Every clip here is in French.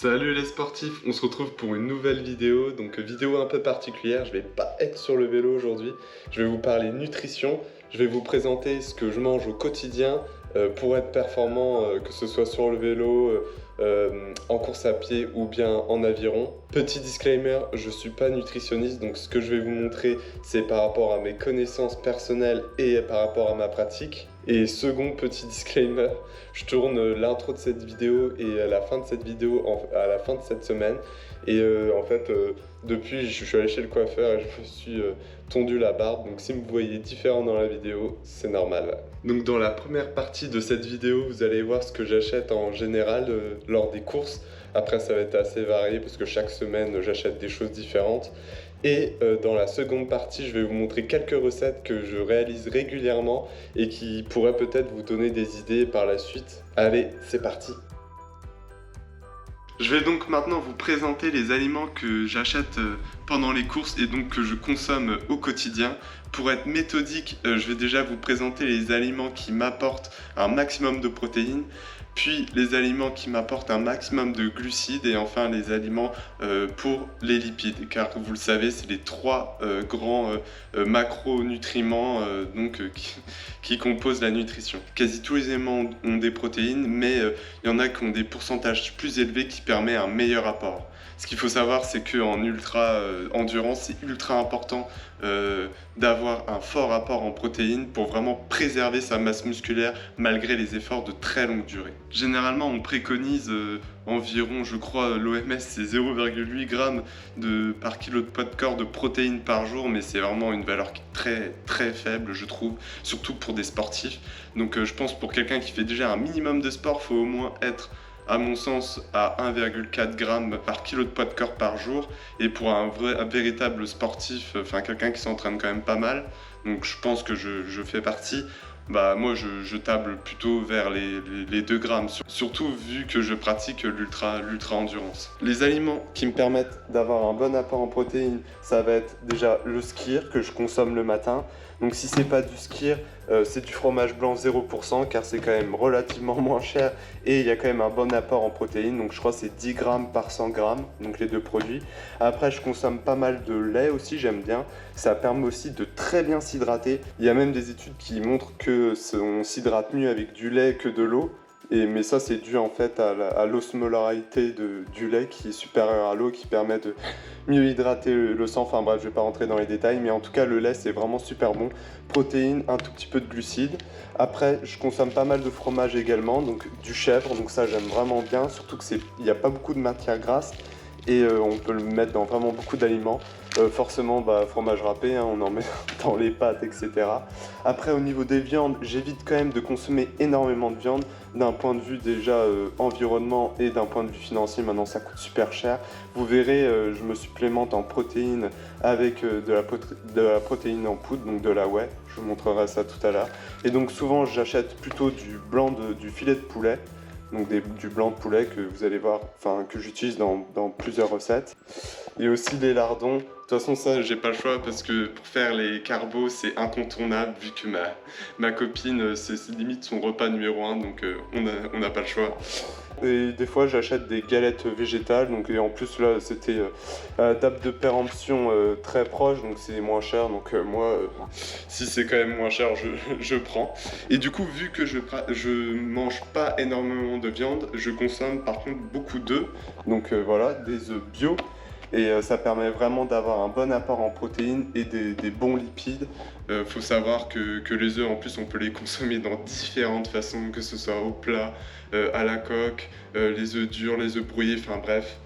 Salut les sportifs, on se retrouve pour une nouvelle vidéo, donc vidéo un peu particulière, je vais pas être sur le vélo aujourd'hui, je vais vous parler nutrition, je vais vous présenter ce que je mange au quotidien pour être performant, que ce soit sur le vélo, en course à pied ou bien en aviron. Petit disclaimer, je suis pas nutritionniste, donc ce que je vais vous montrer c'est par rapport à mes connaissances personnelles et par rapport à ma pratique. Et second petit disclaimer, je tourne l'intro de cette vidéo et la fin de cette vidéo à la fin de cette semaine. Et depuis, je suis allé chez le coiffeur et je me suis tondu la barbe. Donc si vous me voyez différent dans la vidéo, c'est normal. Donc dans la première partie de cette vidéo, vous allez voir ce que j'achète en général lors des courses. Après, ça va être assez varié parce que chaque semaine, j'achète des choses différentes. Et dans la seconde partie, je vais vous montrer quelques recettes que je réalise régulièrement et qui pourraient peut-être vous donner des idées par la suite. Allez, c'est parti! Je vais donc maintenant vous présenter les aliments que j'achète pendant les courses et donc que je consomme au quotidien. Pour être méthodique, je vais déjà vous présenter les aliments qui m'apportent un maximum de protéines, puis les aliments qui m'apportent un maximum de glucides et enfin les aliments pour les lipides, car vous le savez, c'est les trois grands macronutriments qui composent la nutrition. Quasi tous les aliments ont des protéines, mais il y en a qui ont des pourcentages plus élevés qui permettent un meilleur apport. Ce qu'il faut savoir, c'est qu'en ultra endurance, c'est ultra important d'avoir un fort apport en protéines pour vraiment préserver sa masse musculaire malgré les efforts de très longue durée. Généralement, on préconise environ, je crois, l'OMS, c'est 0,8 g par kilo de poids de corps de protéines par jour, mais c'est vraiment une valeur qui est très très faible, je trouve, surtout pour des sportifs. Donc je pense pour quelqu'un qui fait déjà un minimum de sport, il faut au moins être, à mon sens, à 1,4 g par kilo de poids de corps par jour. Et pour un véritable sportif, enfin quelqu'un qui s'entraîne quand même pas mal, donc je pense que je fais partie, bah moi je table plutôt vers les 2 grammes, surtout vu que je pratique l'ultra endurance. Les aliments qui me permettent d'avoir un bon apport en protéines, ça va être déjà le skyr que je consomme le matin. Donc si c'est pas du skyr, c'est du fromage blanc 0% car c'est quand même relativement moins cher et il y a quand même un bon apport en protéines, donc je crois que c'est 10 grammes par 100 grammes, donc les deux produits. Après je consomme pas mal de lait aussi, j'aime bien, ça permet aussi de très bien s'hydrater. Il y a même des études qui montrent que on s'hydrate mieux avec du lait que de l'eau. Mais ça c'est dû en fait à l'osmolarité du lait qui est supérieure à l'eau, qui permet de mieux hydrater le sang. Enfin bref, je vais pas rentrer dans les détails, mais en tout cas le lait c'est vraiment super bon. Protéines, un tout petit peu de glucides. Après je consomme pas mal de fromage également, donc du chèvre, donc ça j'aime vraiment bien, surtout qu'il n'y a pas beaucoup de matière grasse et on peut le mettre dans vraiment beaucoup d'aliments. Forcément fromage râpé, hein, on en met dans les pâtes, etc. Après au niveau des viandes, j'évite quand même de consommer énormément de viande, d'un point de vue déjà environnement et d'un point de vue financier. Maintenant ça coûte super cher. Vous verrez, je me supplémente en protéines avec de la protéine en poudre, donc de la whey, je vous montrerai ça tout à l'heure. Et donc souvent j'achète plutôt du filet de poulet, donc du blanc de poulet que vous allez voir, enfin que j'utilise dans plusieurs recettes. Et aussi les lardons. De toute façon ça j'ai pas le choix parce que pour faire les carbos c'est incontournable vu que ma copine c'est limite son repas numéro 1, donc on n'a pas le choix. Et des fois j'achète des galettes végétales, donc et en plus là c'était date de péremption très proche, donc c'est moins cher, donc moi si c'est quand même moins cher je prends. Et du coup vu que je mange pas énormément de viande, je consomme par contre beaucoup d'œufs, donc voilà, des œufs bio. Et ça permet vraiment d'avoir un bon apport en protéines et des bons lipides. Faut savoir que les œufs en plus on peut les consommer dans différentes façons, que ce soit au plat, à la coque, les œufs durs, les œufs brouillés, enfin bref.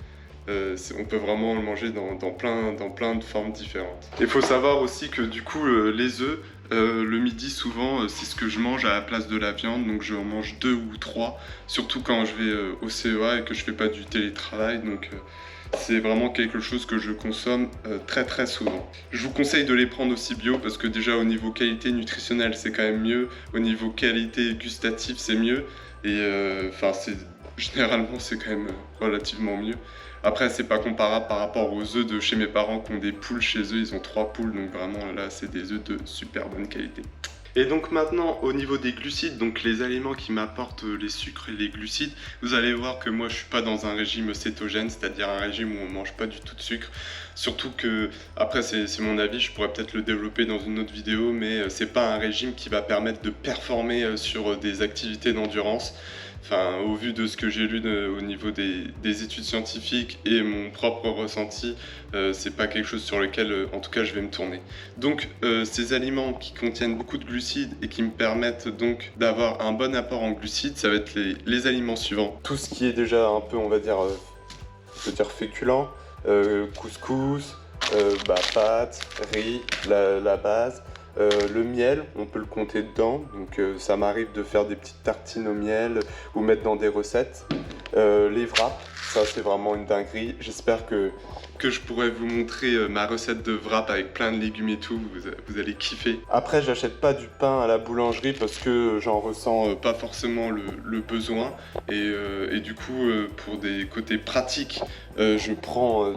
On peut vraiment le manger dans plein de formes différentes. Il faut savoir aussi que du coup les œufs, le midi souvent c'est ce que je mange à la place de la viande, donc je en mange 2 ou 3, surtout quand je vais au CEA et que je fais pas du télétravail, donc c'est vraiment quelque chose que je consomme très très souvent. Je vous conseille de les prendre aussi bio parce que déjà au niveau qualité nutritionnelle c'est quand même mieux, au niveau qualité gustative c'est mieux et généralement c'est quand même relativement mieux. Après c'est pas comparable par rapport aux œufs de chez mes parents qui ont des poules chez eux, ils ont 3 poules, donc vraiment là c'est des œufs de super bonne qualité. Et donc maintenant au niveau des glucides, donc les aliments qui m'apportent les sucres et les glucides, vous allez voir que moi je suis pas dans un régime cétogène, c'est-à-dire un régime où on mange pas du tout de sucre. Surtout que, après c'est mon avis, je pourrais peut-être le développer dans une autre vidéo, mais c'est pas un régime qui va permettre de performer sur des activités d'endurance. Enfin, au vu de ce que j'ai lu au niveau des études scientifiques et mon propre ressenti, c'est pas quelque chose sur lequel, en tout cas, je vais me tourner. Donc, ces aliments qui contiennent beaucoup de glucides et qui me permettent donc d'avoir un bon apport en glucides, ça va être les aliments suivants. Tout ce qui est déjà un peu, on va dire, féculent, couscous, pâtes, riz, la base. Le miel, on peut le compter dedans, donc ça m'arrive de faire des petites tartines au miel ou mettre dans des recettes. Les wraps, ça c'est vraiment une dinguerie. J'espère que je pourrai vous montrer ma recette de wrap avec plein de légumes et tout, vous allez kiffer. Après, j'achète pas du pain à la boulangerie parce que j'en ressens pas forcément le besoin. Et du coup, pour des côtés pratiques, je prends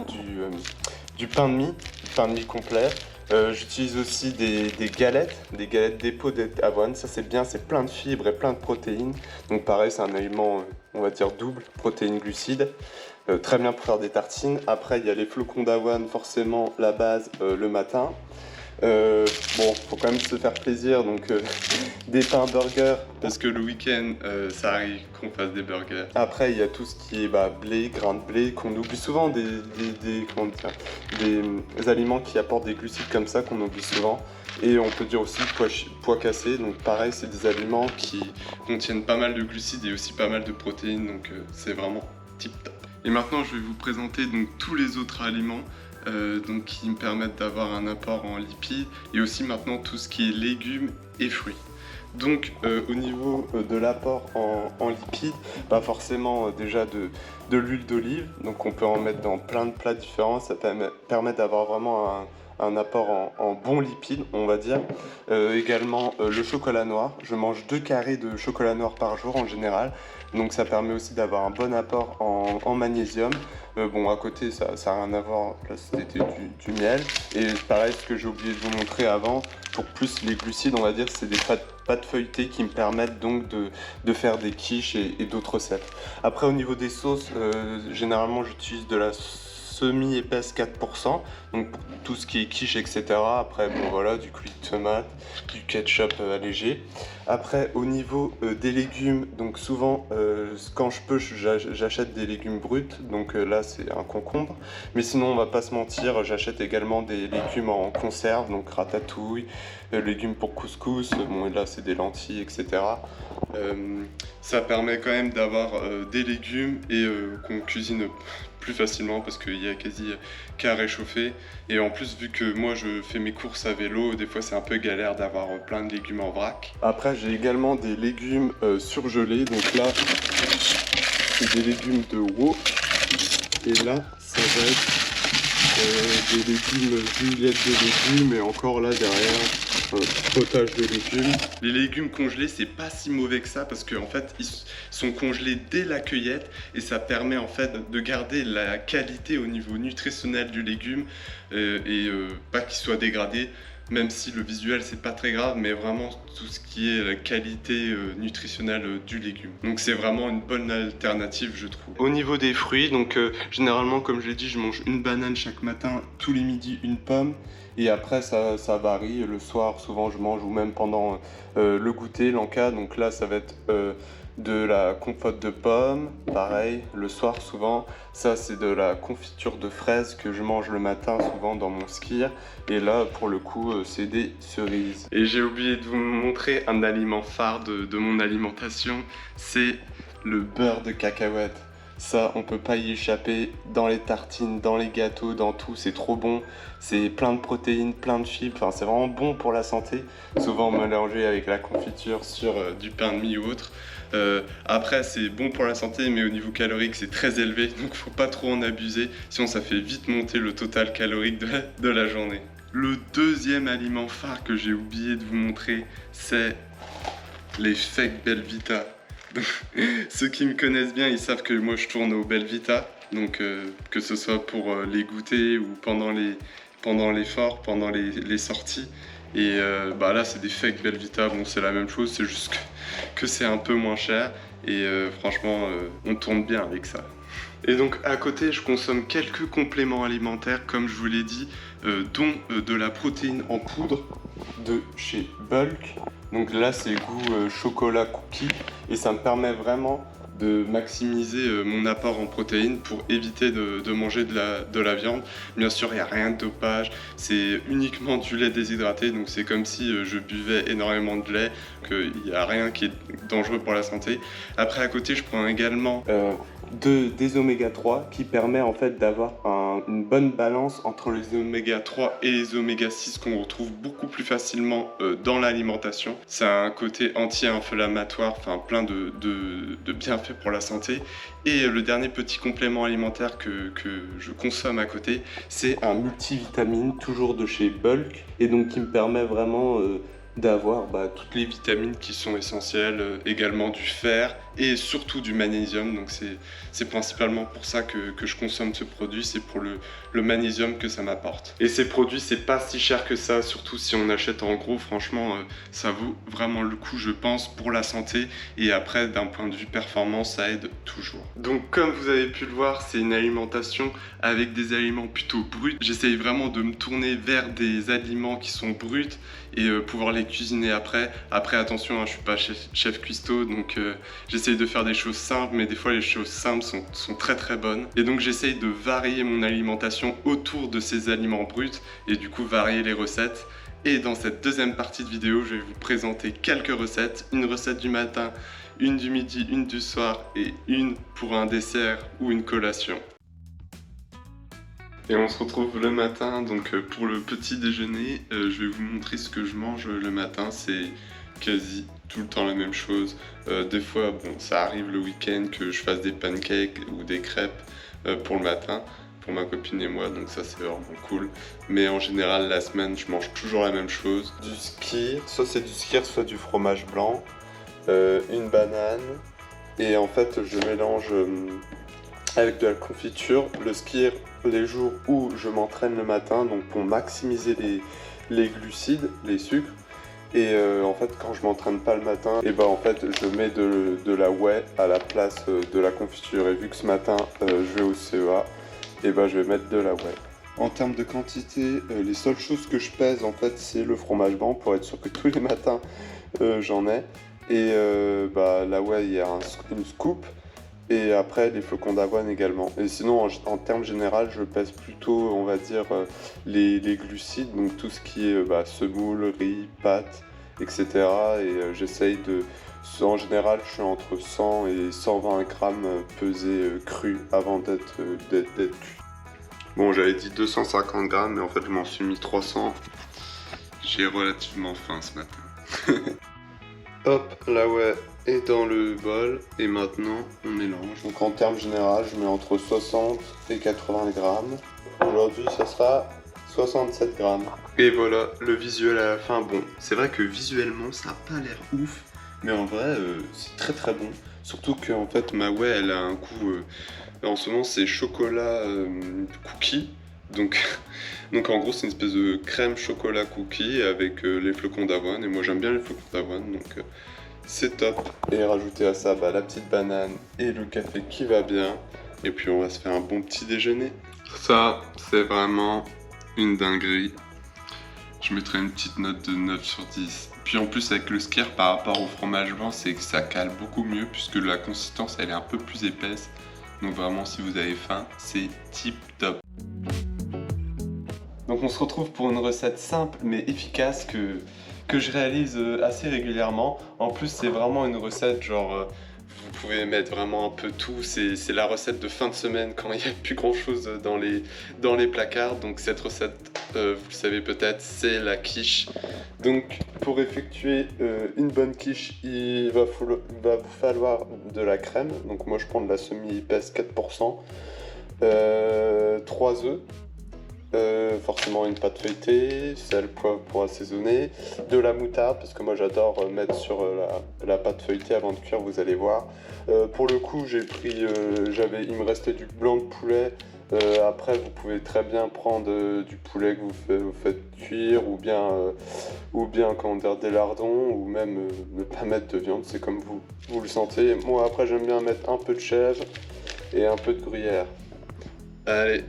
du pain de mie complet. J'utilise aussi des galettes dépôt d'avoine. Ça c'est bien, c'est plein de fibres et plein de protéines. Donc pareil, c'est un aliment, on va dire double, protéines, glucides. Très bien pour faire des tartines. Après, il y a les flocons d'avoine, forcément la base le matin. Faut quand même se faire plaisir, donc des pains burgers, parce que le week-end, ça arrive qu'on fasse des burgers. Après, il y a tout ce qui est blé, grains de blé, qu'on oublie souvent, des aliments qui apportent des glucides comme ça, qu'on oublie souvent. Et on peut dire aussi pois cassés, donc pareil, c'est des aliments qui contiennent pas mal de glucides et aussi pas mal de protéines, donc c'est vraiment tip top. Et maintenant, je vais vous présenter donc tous les autres aliments donc qui me permettent d'avoir un apport en lipides et aussi maintenant tout ce qui est légumes et fruits. Donc au niveau de l'apport en lipides, pas forcément déjà de l'huile d'olive, donc on peut en mettre dans plein de plats différents, ça permet d'avoir vraiment un apport en bons lipides, on va dire. Également le chocolat noir, je mange 2 carrés de chocolat noir par jour en général, donc ça permet aussi d'avoir un bon apport en magnésium. À côté ça n'a rien à voir, là c'était du miel. Et pareil, ce que j'ai oublié de vous montrer avant, pour plus les glucides, on va dire, c'est des pâtes feuilletées qui me permettent donc de faire des quiches et d'autres recettes. Après, au niveau des sauces, généralement j'utilise de la semi-épaisse 4%, donc pour tout ce qui est quiche, etc. Après, du coulis de tomate, du ketchup allégé. Après, au niveau des légumes, donc souvent, quand je peux, j'achète des légumes bruts, donc là c'est un concombre. Mais sinon, on va pas se mentir, j'achète également des légumes en conserve, donc ratatouille, légumes pour couscous, et là c'est des lentilles, etc. Ça permet quand même d'avoir des légumes et qu'on cuisine plus facilement parce qu'il y a quasi qu'à réchauffer. Et en plus, vu que moi je fais mes courses à vélo, des fois c'est un peu galère d'avoir plein de légumes en vrac. Après, j'ai également des légumes surgelés, donc là c'est des légumes de veau et là ça va être des légumes, juliette de légumes, et encore là derrière potage de légumes. Les légumes congelés, c'est pas si mauvais que ça parce qu'en fait ils sont congelés dès la cueillette et ça permet en fait de garder la qualité au niveau nutritionnel du légume et pas qu'il soit dégradé. Même si le visuel c'est pas très grave, mais vraiment tout ce qui est la qualité nutritionnelle du légume. Donc c'est vraiment une bonne alternative, je trouve. Au niveau des fruits, donc généralement comme je l'ai dit, je mange une banane chaque matin, tous les midis une pomme. Et après ça varie, le soir souvent je mange, ou même pendant le goûter, l'encas, donc là ça va être de la compote de pommes, pareil, le soir souvent. Ça c'est de la confiture de fraises que je mange le matin souvent dans mon skyr. Et là pour le coup c'est des cerises. Et j'ai oublié de vous montrer un aliment phare de mon alimentation, c'est le beurre de cacahuète. Ça, on peut pas y échapper, dans les tartines, dans les gâteaux, dans tout, c'est trop bon. C'est plein de protéines, plein de fibres, enfin c'est vraiment bon pour la santé. Souvent mélangé avec la confiture sur du pain de mie ou autre. Après c'est bon pour la santé, mais au niveau calorique c'est très élevé, donc faut pas trop en abuser, sinon ça fait vite monter le total calorique de la journée. Le deuxième aliment phare que j'ai oublié de vous montrer, c'est les fake Belvita. Ceux qui me connaissent bien, ils savent que moi je tourne au Belvita, donc que ce soit pour les goûter ou pendant l'effort, pendant les sorties. Et bah là c'est des fake Belvita, bon c'est la même chose, c'est juste que c'est un peu moins cher. Et franchement on tourne bien avec ça. Et donc à côté je consomme quelques compléments alimentaires comme je vous l'ai dit, dont de la protéine en poudre de chez Bulk. Donc là c'est goût chocolat cookie et ça me permet vraiment de maximiser mon apport en protéines pour éviter de manger de la viande. Bien sûr, il n'y a rien de dopage, c'est uniquement du lait déshydraté, donc c'est comme si je buvais énormément de lait, qu'il n'y a rien qui est dangereux pour la santé. Après, à côté, je prends également des oméga 3 qui permet en fait d'avoir une bonne balance entre les oméga 3 et les oméga 6 qu'on retrouve beaucoup plus facilement dans l'alimentation. Ça a un côté anti-inflammatoire, enfin plein de bienfaits pour la santé. Et le dernier petit complément alimentaire que je consomme à côté, c'est un multivitamine, toujours de chez Bulk, et donc qui me permet vraiment d'avoir toutes les vitamines qui sont essentielles, également du fer et surtout du magnésium. Donc c'est principalement pour ça que je consomme ce produit, c'est pour le magnésium que ça m'apporte. Et ces produits, c'est pas si cher que ça, surtout si on achète en gros, franchement, ça vaut vraiment le coup, je pense, pour la santé. Et après, d'un point de vue performance, ça aide toujours. Donc comme vous avez pu le voir, c'est une alimentation avec des aliments plutôt bruts. J'essaye vraiment de me tourner vers des aliments qui sont bruts et pouvoir les cuisiner après. Après, attention, je suis pas chef cuistot, donc j'essaye de faire des choses simples, mais des fois les choses simples sont très très bonnes. Et donc j'essaye de varier mon alimentation autour de ces aliments bruts et du coup varier les recettes. Et dans cette deuxième partie de vidéo, je vais vous présenter quelques recettes. Une recette du matin, une du midi, une du soir et une pour un dessert ou une collation. Et on se retrouve le matin, donc pour le petit déjeuner, je vais vous montrer ce que je mange le matin. C'est quasi tout le temps la même chose. Des fois, bon, ça arrive le week-end que je fasse des pancakes ou des crêpes pour le matin, pour ma copine et moi, donc ça c'est vraiment cool. Mais en général, la semaine, je mange toujours la même chose. Du skyr, soit c'est du skyr, soit du fromage blanc, une banane, et en fait je mélange avec de la confiture, le skyr les jours où je m'entraîne le matin, donc pour maximiser les glucides, les sucres. Et en fait quand je m'entraîne pas le matin, et en fait je mets de la whey à la place de la confiture. Et vu que ce matin je vais au CEA, et je vais mettre de la whey. En termes de quantité, les seules choses que je pèse en fait c'est le fromage blanc pour être sûr que tous les matins j'en ai. Et la whey, il y a une scoop. Et après les flocons d'avoine également. Et sinon en termes général je pèse plutôt on va dire les glucides, donc tout ce qui est semoule, riz, pâtes, etc. Et j'essaye en général je suis entre 100 et 120 grammes pesés crus avant d'être cuit. Bon, j'avais dit 250 grammes mais en fait je m'en suis mis 300. J'ai relativement faim ce matin. Hop, la whey est dans le bol et maintenant on mélange. Donc en termes généraux, je mets entre 60 et 80 grammes. Aujourd'hui, ça sera 67 grammes. Et voilà, le visuel à la fin. Bon, c'est vrai que visuellement, ça n'a pas l'air ouf, mais en vrai, c'est très très bon. Surtout que en fait, ma whey, elle a un goût. En ce moment, c'est chocolat cookie. Donc en gros, c'est une espèce de crème chocolat cookie avec les flocons d'avoine. Et moi, j'aime bien les flocons d'avoine, donc c'est top. Et rajouter à ça la petite banane et le café qui va bien. Et puis on va se faire un bon petit déjeuner. Ça, c'est vraiment une dinguerie. Je mettrais une petite note de 9 sur 10. Puis en plus avec le skyr par rapport au fromage blanc, c'est que ça cale beaucoup mieux puisque la consistance elle est un peu plus épaisse. Donc vraiment si vous avez faim, c'est tip top. Donc on se retrouve pour une recette simple mais efficace que je réalise assez régulièrement. En plus c'est vraiment une recette genre vous pouvez mettre vraiment un peu tout, c'est la recette de fin de semaine quand il n'y a plus grand chose dans les placards. Donc cette recette, vous le savez peut-être, c'est la quiche. Donc pour effectuer une bonne quiche, il va vous falloir de la crème. Donc moi je prends de la semi-épaisse 4%, 3 œufs, forcément une pâte feuilletée, sel, poivre pour assaisonner, de la moutarde parce que moi j'adore mettre sur la pâte feuilletée avant de cuire, vous allez voir. Pour le coup j'ai pris, il me restait du blanc de poulet Après, vous pouvez très bien prendre du poulet que vous faites cuire, ou bien comment dire, des lardons, ou même ne pas mettre de viande, c'est comme vous le sentez. Moi, après, j'aime bien mettre un peu de chèvre et un peu de gruyère. Allez,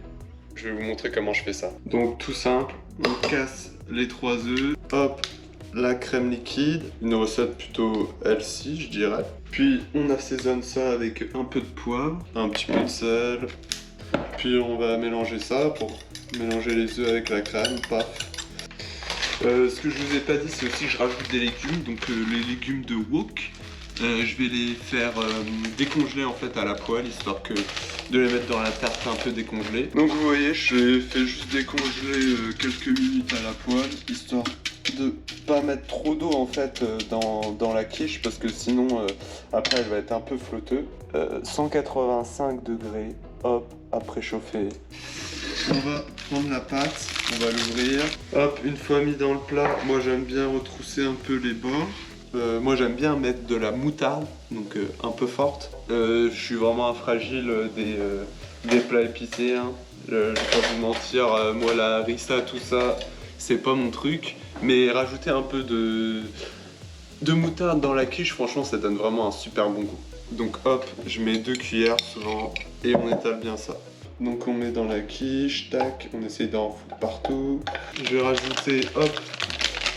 je vais vous montrer comment je fais ça. Donc, tout simple, on casse les 3 œufs, hop, la crème liquide, une recette plutôt healthy, je dirais. Puis, on assaisonne ça avec un peu de poivre, un petit peu de sel. Puis on va mélanger ça pour mélanger les œufs avec la crème, paf. Ce que je vous ai pas dit, c'est aussi que je rajoute des légumes, donc les légumes de wok. Je vais les faire décongeler en fait à la poêle, histoire de les mettre dans la tarte un peu décongelée. Donc vous voyez, je les fais juste décongeler quelques minutes à la poêle, histoire de pas mettre trop d'eau en fait dans la quiche, parce que sinon après elle va être un peu flotteuse. 185 degrés, hop, à préchauffer. On va prendre la pâte, on va l'ouvrir. Hop, une fois mis dans le plat, moi j'aime bien retrousser un peu les bords. Moi j'aime bien mettre de la moutarde, donc un peu forte. Je suis vraiment un fragile des plats épicés, hein. Je vais pas vous mentir, moi la harissa, tout ça, c'est pas mon truc. Mais rajouter un peu de moutarde dans la quiche, franchement ça donne vraiment un super bon goût. Donc hop, je mets 2 cuillères souvent et on étale bien ça. Donc on met dans la quiche, tac, on essaye d'en foutre partout. Je vais rajouter, hop,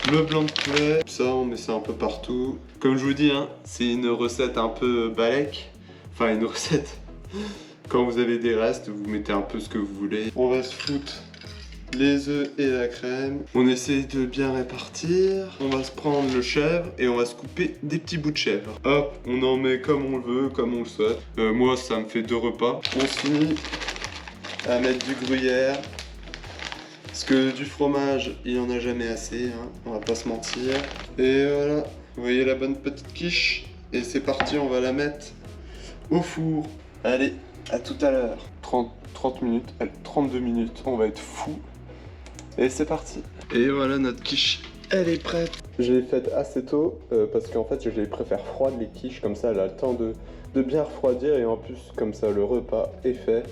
le blanc de poulet. Ça, on met ça un peu partout. Comme je vous dis, hein, c'est une recette un peu balèque. Enfin, une recette. Quand vous avez des restes, vous mettez un peu ce que vous voulez. On va se foutre les œufs et la crème. On essaye de bien répartir. On va se prendre le chèvre et on va se couper des petits bouts de chèvre. Hop, on en met comme on le veut, comme on le souhaite. Moi, ça me fait 2 repas. On se finit à mettre du gruyère. Parce que du fromage, il n'y en a jamais assez, hein, on va pas se mentir. Et voilà, vous voyez la bonne petite quiche. Et c'est parti, on va la mettre au four. Allez, à tout à l'heure. 30 minutes, 32 minutes, on va être fou. Et c'est parti. Et voilà, notre quiche, elle est prête. Je l'ai faite assez tôt, parce qu'en fait, je les préfère froides, les quiches, comme ça, elle a le temps de bien refroidir. Et en plus, comme ça, le repas est fait.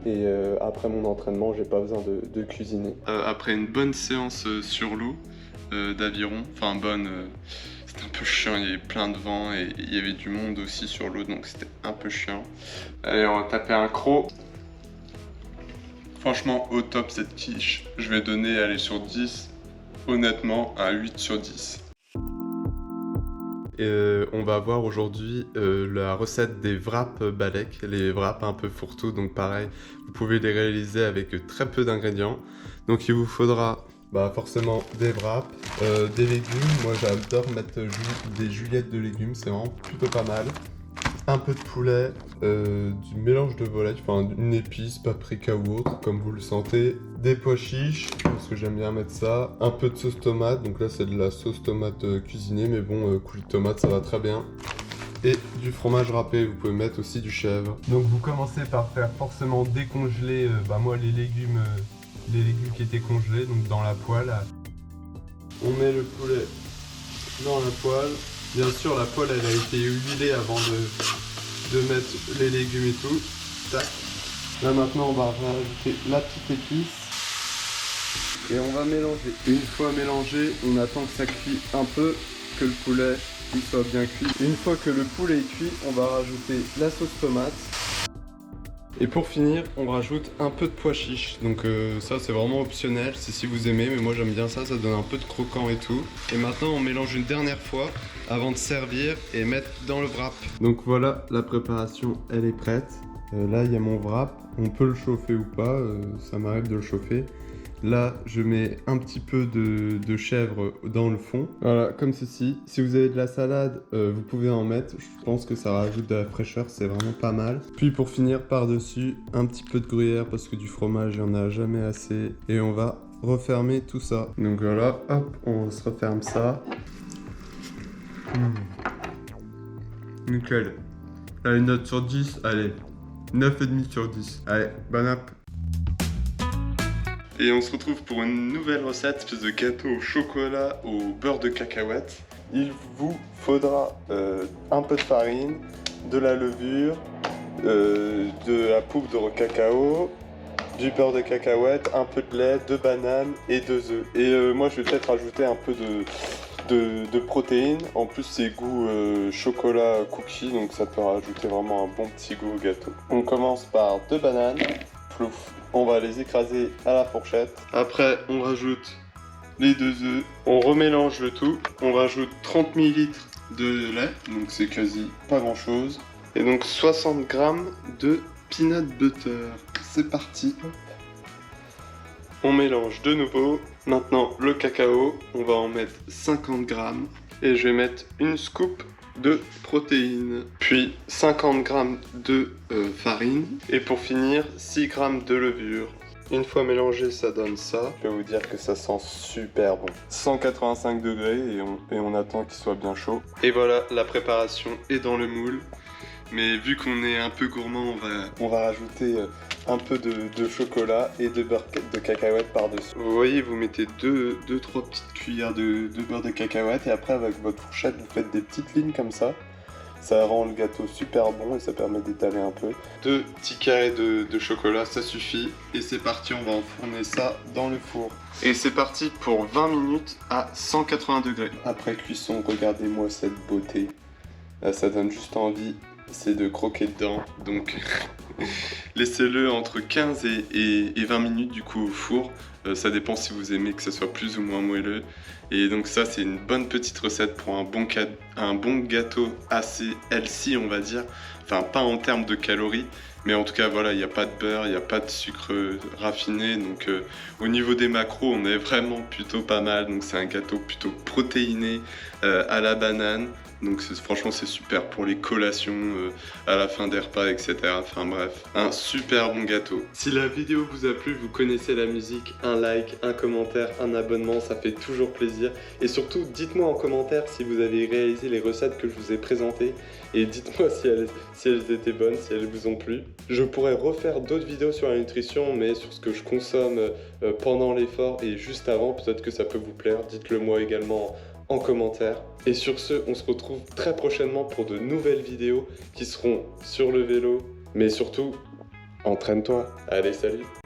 Et après mon entraînement, j'ai pas besoin de cuisiner. Après une bonne séance sur l'eau d'aviron, enfin bonne, c'était un peu chiant, il y avait plein de vent et il y avait du monde aussi sur l'eau, donc c'était un peu chiant. Allez, on va taper un croc. Franchement, au top cette quiche, je vais donner, allez, sur 10, honnêtement, un 8 sur 10. On va voir aujourd'hui la recette des wraps balèques, les wraps un peu fourre-tout, donc pareil, vous pouvez les réaliser avec très peu d'ingrédients. Donc il vous faudra forcément des wraps, des légumes, moi j'adore mettre des juliettes de légumes, c'est vraiment plutôt pas mal. Un peu de poulet, du mélange de volaille, enfin une épice, paprika ou autre, comme vous le sentez. Des pois chiches, parce que j'aime bien mettre ça. Un peu de sauce tomate, donc là c'est de la sauce tomate cuisinée, mais bon, coulis de tomate ça va très bien. Et du fromage râpé, vous pouvez mettre aussi du chèvre. Donc vous commencez par faire forcément décongeler, moi les légumes qui étaient congelés, donc dans la poêle. On met le poulet dans la poêle. Bien sûr, la poêle elle a été huilée avant de mettre les légumes et tout. Tac. Là maintenant, on va rajouter la petite épice et on va mélanger. Une fois mélangé, on attend que ça cuit un peu, que le poulet il soit bien cuit. Une fois que le poulet est cuit, on va rajouter la sauce tomate. Et pour finir, on rajoute un peu de pois chiches. Donc ça c'est vraiment optionnel, c'est si vous aimez, mais moi j'aime bien ça, ça donne un peu de croquant et tout. Et maintenant on mélange une dernière fois avant de servir et mettre dans le wrap. Donc voilà, la préparation elle est prête. Là il y a mon wrap, on peut le chauffer ou pas, ça m'arrive de le chauffer. Là, je mets un petit peu de chèvre dans le fond. Voilà, comme ceci. Si vous avez de la salade, vous pouvez en mettre. Je pense que ça rajoute de la fraîcheur, c'est vraiment pas mal. Puis pour finir, par-dessus, un petit peu de gruyère parce que du fromage, il n'y en a jamais assez. Et on va refermer tout ça. Donc voilà, hop, on se referme ça. Nickel. Là, une note sur 10, allez, 9,5 sur 10. Allez, bonne app. Et on se retrouve pour une nouvelle recette, espèce de gâteau au chocolat au beurre de cacahuète. Il vous faudra un peu de farine, de la levure, de la poudre de cacao, du beurre de cacahuète, un peu de lait, 2 bananes et 2 œufs. Et moi je vais peut-être rajouter un peu de protéines. En plus c'est goût chocolat cookie, donc ça peut rajouter vraiment un bon petit goût au gâteau. On commence par 2 bananes, plouf. On va les écraser à la fourchette. Après on rajoute les 2 œufs, on remélange le tout. On rajoute 30 ml de lait, donc c'est quasi pas grand chose. Et donc 60 g de peanut butter. C'est parti. On mélange de nouveau. Maintenant le cacao, on va en mettre 50 g. Et je vais mettre une scoop de protéines. Puis 50 g de farine. Et pour finir, 6 g de levure. Une fois mélangé, ça donne ça. Je peux vous dire que ça sent super bon. 185 degrés et on attend qu'il soit bien chaud. Et voilà, la préparation est dans le moule. Mais vu qu'on est un peu gourmand, on va rajouter un peu de chocolat et de beurre de cacahuète par-dessus. Vous voyez, vous mettez 2-3 petites cuillères de beurre de cacahuète et après avec votre fourchette, vous faites des petites lignes comme ça. Ça rend le gâteau super bon et ça permet d'étaler un peu. 2 petits carrés de chocolat, ça suffit. Et c'est parti, on va enfourner ça dans le four. Et c'est parti pour 20 minutes à 180 degrés. Après cuisson, regardez-moi cette beauté. Là, ça donne juste envie, c'est de croquer dedans. Donc laissez-le entre 15 et 20 minutes du coup au four. Ça dépend si vous aimez que ce soit plus ou moins moelleux. Et donc ça c'est une bonne petite recette pour un bon gâteau assez healthy on va dire. Enfin pas en termes de calories, mais en tout cas voilà, il n'y a pas de beurre, il n'y a pas de sucre raffiné. Donc au niveau des macros on est vraiment plutôt pas mal. Donc c'est un gâteau plutôt protéiné à la banane. Donc franchement c'est super pour les collations, à la fin des repas, etc. Enfin bref, un super bon gâteau. Si la vidéo vous a plu, vous connaissez la musique, un like, un commentaire, un abonnement, ça fait toujours plaisir. Et surtout, dites-moi en commentaire si vous avez réalisé les recettes que je vous ai présentées. Et dites-moi si elles étaient bonnes, si elles vous ont plu. Je pourrais refaire d'autres vidéos sur la nutrition, mais sur ce que je consomme pendant l'effort et juste avant, peut-être que ça peut vous plaire. Dites-le moi également en commentaire. Et sur ce, on se retrouve très prochainement pour de nouvelles vidéos qui seront sur le vélo, mais surtout, entraîne-toi. Allez, salut!